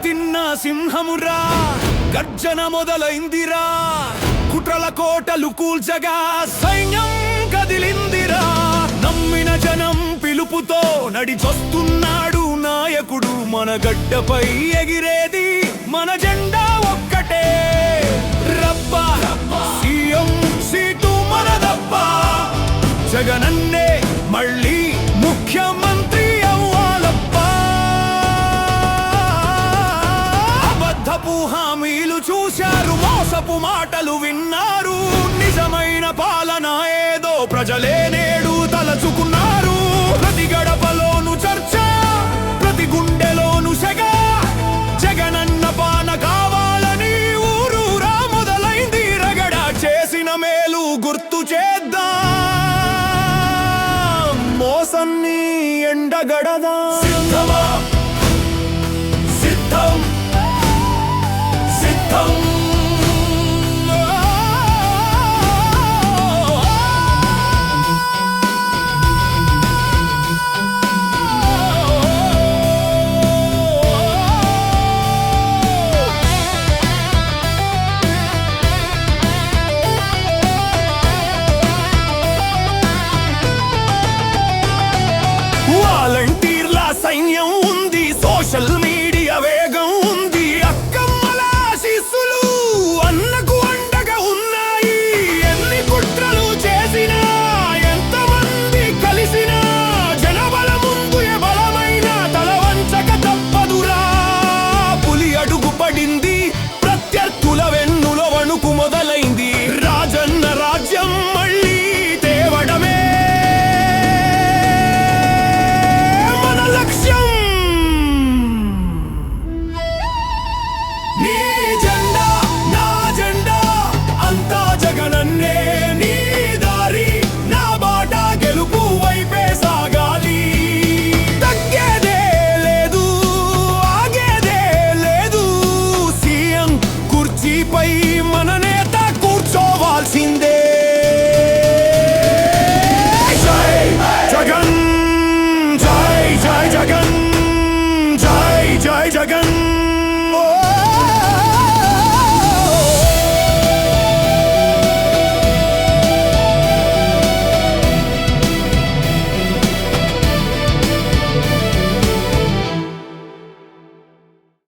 తిన్న సింహమురా గర్జన మొదలైందిరా, కుట్రల కోటలు కూల్చగా సైన్యం కదిలిందిరా. నమ్మిన జనం పిలుపుతో నడిచొస్తున్నాడు నాయకుడు, మన గడ్డపై ఎగిరేది మన జెండా ఒక్కటే. రబ్బా సీఎం సీటు మనదబ్బా, జగనన్నే మళ్ళీ ముఖ్యమంత్రి హామీలు చూశారు, మోసపు మాటలు విన్నారు. నిజమైన పాలన ఏదో ప్రజలే నేడు తలచుకున్నారు. ప్రతి గడపలోను చర్చ, ప్రతి గుండెలోను సెగ, జగనన్న పాన కావాలని ఊరూరా మొదలైంది రగడ. చేసిన మేలు గుర్తు చేద్దాం, మోసాన్ని ఎండగడదాం.